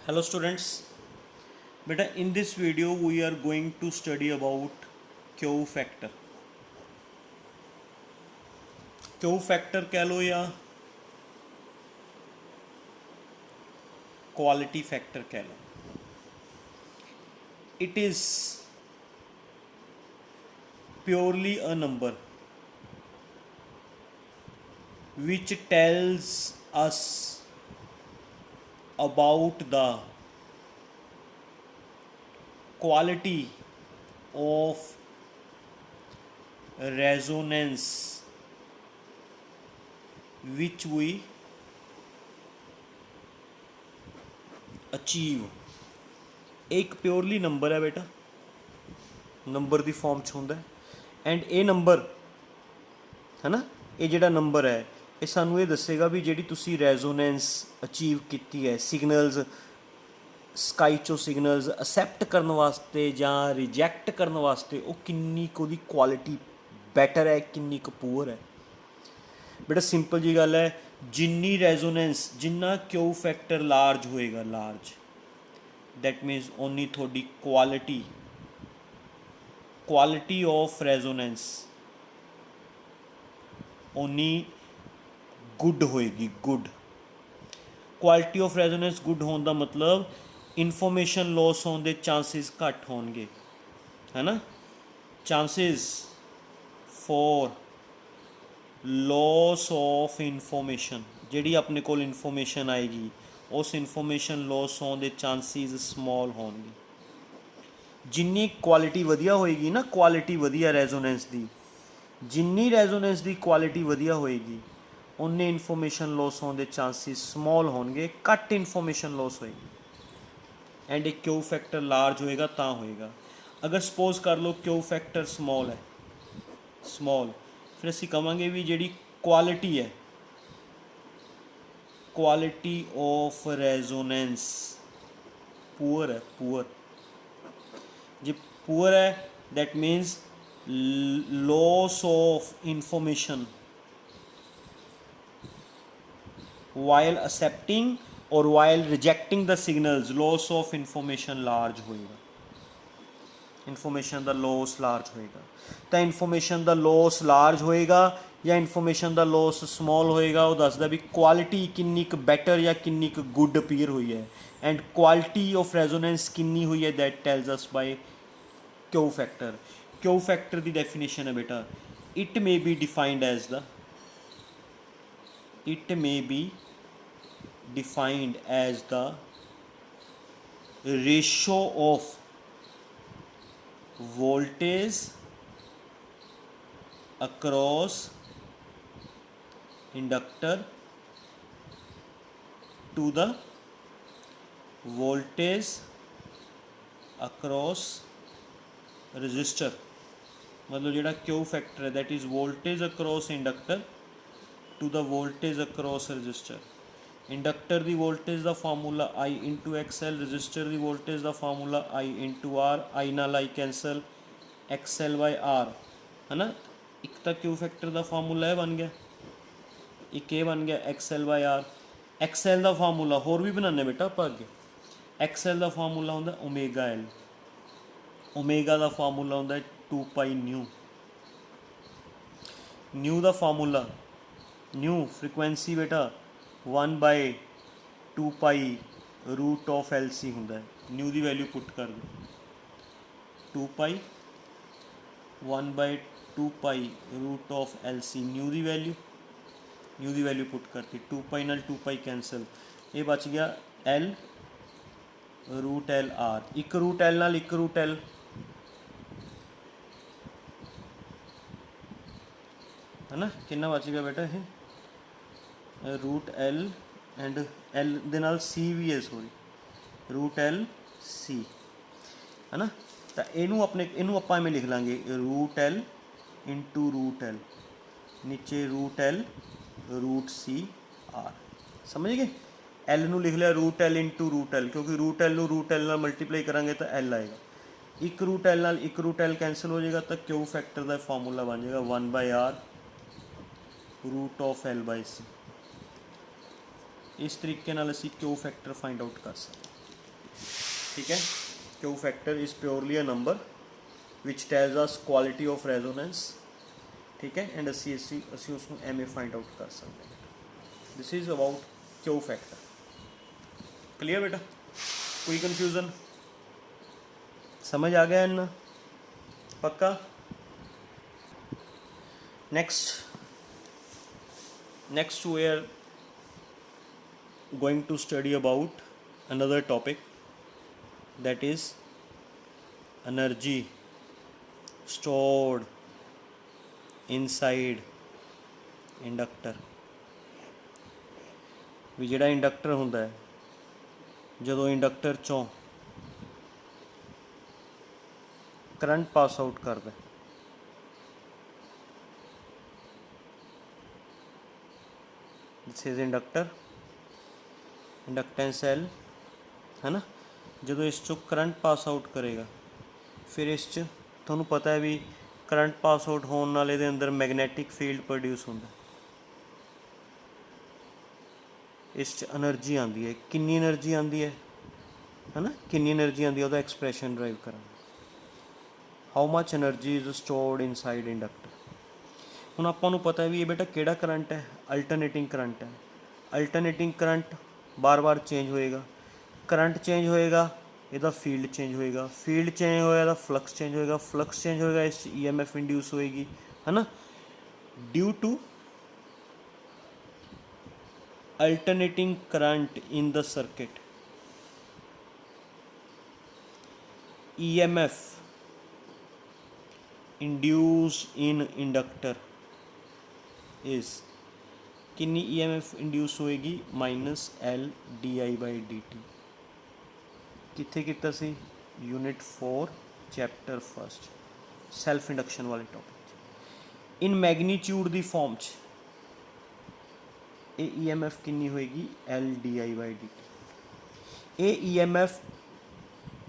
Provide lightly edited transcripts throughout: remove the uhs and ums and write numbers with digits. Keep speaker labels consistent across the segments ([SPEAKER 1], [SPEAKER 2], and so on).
[SPEAKER 1] Hello students, beta in this video we are going to study about Q factor. Q factor कह लो या quality factor कह लो. It is purely a number which tells us about the quality of resonance which we achieve. एक purely number है बेटा, number की form च होंदा है एंड ये नंबर है ना, ये जिहड़ा नंबर है ये सानू ये दसेगा भी जिहड़ी तुसी रेजोनेंस अचीव कीती है सिग्नल्स स्काई चो सिग्नल्स असैप्ट करने वास्ते जां रिजैक्ट करने वास्ते वो किन्नी क उहदी क्वालिटी बैटर है किन्नी क पुअर है. बेटा सिंपल जी गल है, जिन्नी रेजोनेंस जिन्ना क्यू फैक्टर लार्ज होएगा लार्ज दैट मीनस ओनी थोड़ी क्वालिटी ऑफ रेजोनेंस ओनी गुड होएगी. Good quality of resonance good होने का मतलब इनफॉर्मेशन लॉस होने के चांसिस घट होंगे है ना. Chances for loss of information जिहड़ी अपने को इनफॉर्मेशन आएगी उस इनफॉर्मेशन लॉस होने के चांसिस स्मॉल होंगे. जिन्नी क्वालिटी वधिया होएगी ना, क्वालिटी वधिया रेजोनेंस की, जिन्नी रेजोनेंस की क्वालिटी वधिया होएगी उन्ने इनफॉर्मेशन लॉस होने के चांसिस स्मॉल होंगे, घट इनफॉर्मेशन लॉस होएगी एंड एक क्यू फैक्टर लार्ज होएगा तां होएगा. अगर सपोज कर लो क्यू फैक्टर स्मॉल है, स्मॉल फिर असीं कहांगे भी जिहड़ी क्वालिटी है क्वालिटी ऑफ रेजोनेंस पुअर है. पुअर जे पुअर है that means loss of information while accepting और while rejecting the signals loss of information large होएगा. इनफॉर्मेशन का लॉस लार्ज होएगा तो इनफॉर्मेशन का लॉस लार्ज होएगा या इनफॉर्मेशन का लॉस स्मॉल होएगा वो दसदा भी क्वालिटी किन्नी क बैटर या किन्नी क गुड अपीयर हुई है एंड क्वालिटी ऑफ रेजोनेंस किन्नी हुई है that tells us by Q factor. Q factor की डेफिनेशन है बेटा, it may be defined as the it may be defined as the ratio of voltage across inductor to the voltage across resistor. मतलब जिहड़ा क्यू फैक्टर है that is voltage across inductor to the voltage across resistor. Inductor की voltage का formula I into XL, resistor की voltage का formula I into R, I नाल I cancel, XL by R है ना. एक तो क्यू फैक्टर का फार्मूला है बन गया, एक ये बन गया एक्सएल बाय आर. एक्सएल का फार्मूला होर भी बनाने बेटा आप अगे. एक्सएल का फार्मूला होंदा ओमेगा एल, ओमेगा का फार्मूला होंदा 2 पाई न्यू, न्यू का फार्मूला न्यू फ्रीक्वेंसी बेटा 1/2 pi root of L C होंदा है. न्यू की वैल्यू पुट कर दो 2 pi 1/2 pi root of L C. Nu की वैल्यू पुट करती 2 पाई नाल 2 पाई कैंसल, ये बच गया एल रूट एल आर. एक रूट एल नाल एक रूट एल है ना, कितना बच गया बेटा ये रूट एल एंड एल दे नाल सी भी है सॉरी रूट एल सी है ना. तो इनू अपने इनू आपां इवें लिख लांगे root L into root L नीचे root L root C R. समझ गए. एल नू लिख लिया root L into root L क्योंकि रूट एल नू रूट एल नाल मल्टीप्लाई करांगे तो एल आएगा. एक रूट एल नाल एक रूट एल कैंसल हो जाएगा तो क्यू फैक्टर का फार्मूला बन जाएगा 1/r root of L by C. इस तरीके नाल असीं क्यू फैक्टर फाइंड आउट कर सकते. ठीक है। Q factor is purely a number which tells us quality of resonance, ठीक है। एंड असी उसनू एवें फाइंड आउट कर सकते हैं। This is about Q factor. Clear बेटा, कोई कन्फ्यूज़न? समझ आ गया इन्ना? पक्का? next we are going to study about another topic, that is energy stored inside inductor। ਵੀ ਜਿਹੜਾ ਇੰਡਕਟਰ ਹੁੰਦਾ ਹੈ, ਜਦੋਂ ਇੰਡਕਟਰ ਚੋਂ ਕਰੰਟ ਪਾਸ ਆਊਟ ਕਰਦਾ, ਦਿਸ ਇਜ਼ ਇੰਡਕਟਰ, ਇੰਡਕਟੈਂਸ L है ना। ਜਦੋਂ ਇਸ ਚੋਂ ਕਰੰਟ ਪਾਸ ਆਊਟ ਕਰੇਗਾ, ਫਿਰ ਇਸ 'ਚ ਤੁਹਾਨੂੰ ਪਤਾ ਹੈ ਵੀ ਕਰੰਟ ਪਾਸ ਆਊਟ ਹੋਣ ਨਾਲ ਇਹਦੇ ਅੰਦਰ ਮੈਗਨੈਟਿਕ ਫੀਲਡ ਪ੍ਰੋਡਿਊਸ ਹੁੰਦਾ, ਇਸ 'ਚ ਐਨਰਜੀ ਆਉਂਦੀ ਹੈ। ਕਿੰਨੀ ਐਨਰਜੀ ਆਉਂਦੀ ਹੈ ਨਾ, ਕਿੰਨੀ ਐਨਰਜੀ ਆਉਂਦੀ ਹੈ ਉਹਦਾ ਐਕਸਪ੍ਰੈਸ਼ਨ ਡਰਾਈਵ ਕਰਾਂਗੇ। How much energy is stored inside inductor. ਹੁਣ ਆਪਾਂ ਨੂੰ ਪਤਾ ਵੀ ਇਹ ਬੇਟਾ ਕਿਹੜਾ ਕਰੰਟ ਹੈ, ਅਲਟਰਨੇਟਿੰਗ ਕਰੰਟ ਹੈ। ਅਲਟਰਨੇਟਿੰਗ ਕਰੰਟ ਬਾਰ-ਬਾਰ ਚੇਂਜ ਹੋਏਗਾ, ਕਰੰਟ ਚੇਂਜ ਹੋਏਗਾ ਇਹਦਾ ਫੀਲਡ ਚੇਂਜ ਹੋਏਗਾ, ਫੀਲਡ ਚੇਂਜ ਹੋਇਆ ਇਹਦਾ ਫਲਕਸ ਚੇਂਜ ਹੋਏਗਾ, ਫਲਕਸ ਚੇਂਜ ਹੋਏਗਾ ਇਸ 'ਚ EMF ਇੰਡਿਊਸ ਹੋਏਗੀ, ਹੈ ਨਾ। Due to alternating current in the circuit, EMF induced in inductor is कितनी EMF इंड्यूस होएगी, -L di/dt। कित्थे किता सी, यूनिट 4 चैप्टर 1 सैल्फ इंडक्शन वाले टॉपिक। इन मैगनीट्यूड की फॉर्म च ये EMF कितनी होएगी, L di/dt। ये EMF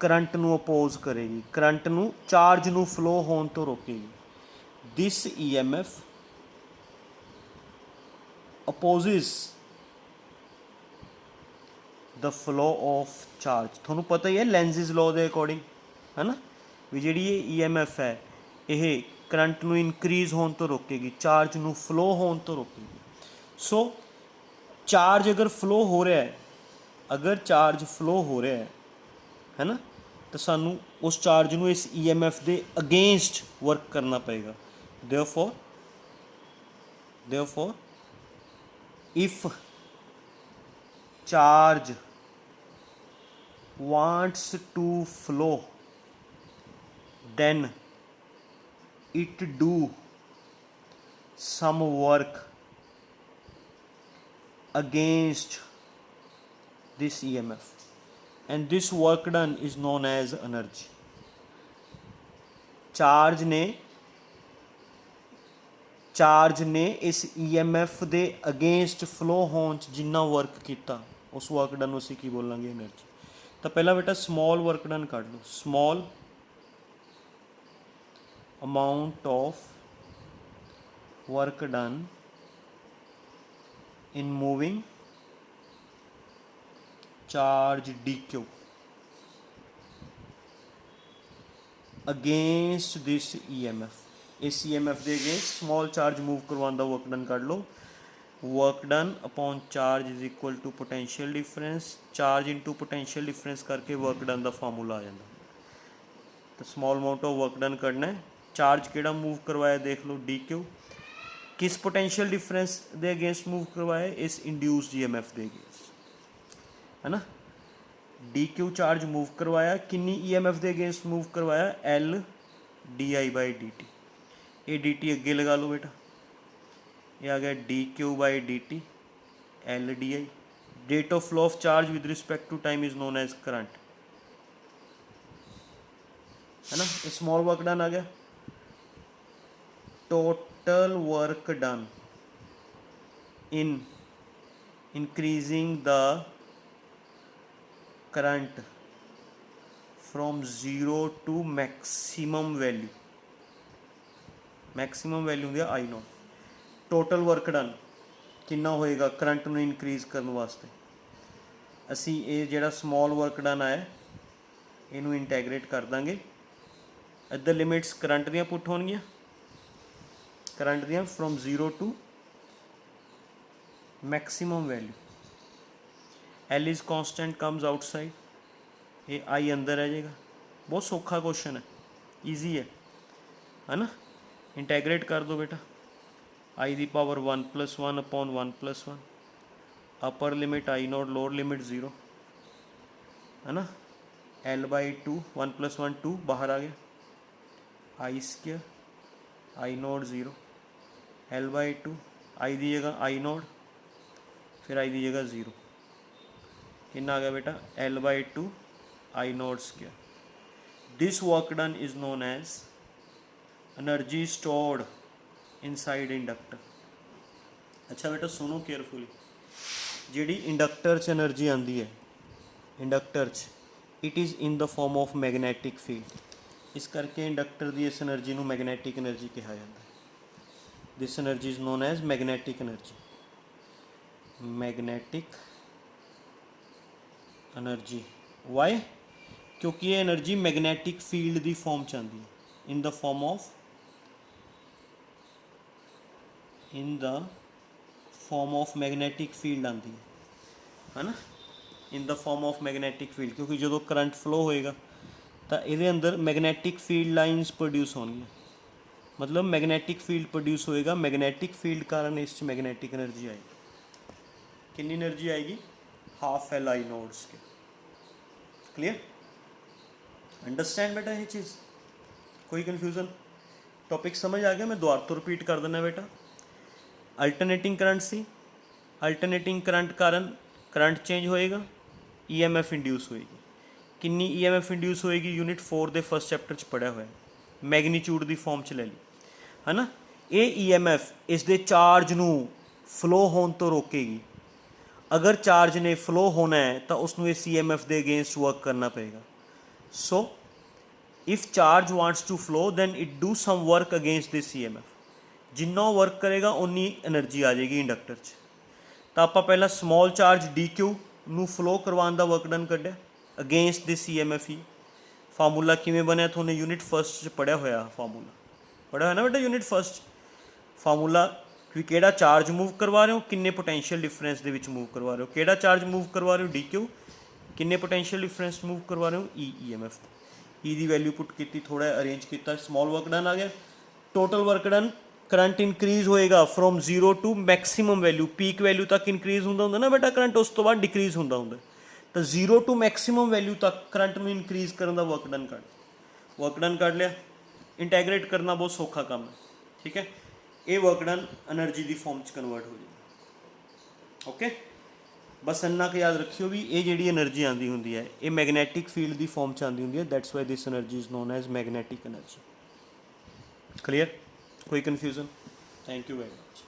[SPEAKER 1] करंट नू अपोज करेगी, करंट नू चार्ज नू फ्लो होने तो रोकेगी। This EMF opposes the flow of charge. थोनू पता ही है लेंजिज लॉ के अकॉर्डिंग, है ना, भी जी ये EMF है ये करंट नू इनक्रीज होने तो रोकेगी, चार्ज नू फ्लो होने तो रोकेगी। सो चार्ज अगर फ्लो हो रहा है, अगर चार्ज फ्लो हो रहा है ना, तो सानू उस चार्ज नू इस EMF के अगेंस्ट वर्क करना पएगा। Therefore if charge wants to flow, then it do some work against this EMF, and this work done is known as energy। Charge ने इस EMF दे अगेंस्ट फ्लो होने च जिन्ना वर्क किया, उस वर्क डन असीं की बोलांगे, एनर्जी। तो पहला बेटा स्मॉल वर्क डन कढ़ लो, small amount of work done in moving charge dq against this EMF। इस EMF के अगेंस्ट स्मॉल चार्ज मूव करवाने का वर्क डन कर लो। Work done upon charge is equal to potential difference, charge into potential difference करके work done का formula आ जाता। तो small amount of work done करना है, चार्ज केड़ा मूव करवाया देख लो, dq किस पोटेंशियल डिफरेंस के अगेंस्ट मूव करवाया, इस इंड्यूस्ड EMF के अगेंस्ट, है ना। dq चार्ज मूव करवाया, किन्नी EMF के अगेंस्ट मूव करवाया, L di/dt। ये dt अगे लगा लो बेटा, ये आ गया dq/dt L di। Rate of flow of charge with respect to time is known as current, है ना। ये स्मॉल वर्क डन आ गया। Total work done in increasing the current from 0 to maximum value, maximum value होंगी I0। Total work done कितना होएगा current नू increase करने वास्ते, असी ये जिहड़ा स्मॉल वर्क डन आया ਇਹਨੂੰ ਇੰਟੈਗਰੇਟ ਕਰ ਦਾਂਗੇ। ਇੱਧਰ ਲਿਮਿਟਸ ਕਰੰਟ ਦੀਆਂ ਪੁੱਟ ਹੋਣਗੀਆਂ, ਕਰੰਟ ਦੀਆਂ from 0 to maximum value. L is constant comes outside, ये I अंदर रह जाएगा। बहुत सौखा क्वेश्चन है, ईजी है ना। इंटैग्रेट कर दो बेटा, I the power 1 + 1 upon 1 + 1, upper limit I0, lower limit 0 है ना। L/2 1 + 1 2 बाहर आ गया, I² I0 0, L/2 I दी जगह I0, फिर I दी जगह 0, कितना आ गया बेटा L/2 I0²। This work done is known as energy stored inside inductor. अच्छा बेटा सुनो केयरफुली, जी इंडक्टर च एनर्जी आती है, इंडक्टर च it is in the form of magnetic field, इस करके इंडक्टर की इस एनर्जी को मैगनैटिक एनर्जी कहा जाता है। This energy is known as magnetic energy, magnetic energy. Why? क्योंकि ये एनर्जी मैगनैटिक फील्ड की फॉर्म च आती है, in the form of magnetic field आती है ना, in the form of magnetic field. क्योंकि जो करंट फ्लो होएगा तो ये अंदर मैगनैटिक फील्ड लाइनस प्रोड्यूस होंगी, मतलब मैगनैटिक फील्ड प्रोड्यूस होएगा, मैगनैटिक फील्ड कारण इस मैगनैटिक एनर्जी आएगी। कितनी एनर्जी आएगी? ½ L/I0 के। क्लियर? अंडरस्टैंड बेटा ये चीज़? कोई कन्फ्यूज़न? टॉपिक समझ आ गया? मैं दोबारा तो रिपीट कर देना बेटा। अल्टरनेटिंग करंट सी, अल्टरनेटिंग करंट कारण करंट चेंज होएगा, EMF इंड्यूस होएगी। कितनी EMF इंड्यूस होएगी? यूनिट 4 के फर्स्ट चैप्टर च पढ़िया होया, मैगनीट्यूड की फॉर्म च ले ली है ना। ये EMF इस दे चार्ज नू फ्लो होने तो रोकेगी। अगर चार्ज ने फ्लो होना है तो उसनू इस EMF के अगेंस्ट वर्क करना पड़ेगा। So if charge wants to flow then it do some work against this EMF, जिन्ना वर्क करेगा उन्नी एनर्जी आ जाएगी इंडक्टर च। तो आप पहला स्मॉल चार्ज DQ नू फ्लो करवाने का वर्क डन कढ़िया अगेंस्ट दिस EMF ही। फार्मूला किमें बनया? थोने यूनिट फर्स्ट पढ़िया होया, फार्मूला पढ़िया है ना बेटा यूनिट फर्स्ट। फार्मूला कि केड़ा चार्ज मूव करवा रहे हो, किन्ने potential difference they which move करवा रहे हो, केड़ा चार्ज मूव करवा रहे हो DQ, किन्ने पोटेंशियल डिफरेंस मूव करवा रहे हो EMF। ई दी वैल्यू पुट की, थोड़ा अरेंज किया, स्मॉल वर्क डन आ गया। Total work done, current increase होएगा from 0 to maximum value, peak value तक इनक्रीज होंदा ना बेटा करंट, उस तो बाद डिक्रीज होंदा तो 0 टू मैक्सीमम वैल्यू तक करंट में इनक्रीज करने का वर्क डन कर लिया। इंटैग्रेट करना बहुत सौखा काम है, ठीक है। ये वर्क डन एनर्जी की फॉर्म च कन्वर्ट हो जाए। ओके, बस इन्ना क याद रखियो भी ये जी एनर्जी आती होंगी है ये मैगनैटिक फील्ड की फॉर्म च आती होंगी है। That's why this energy is known as magnetic energy. Clear? कोई confusion? Thank you very much.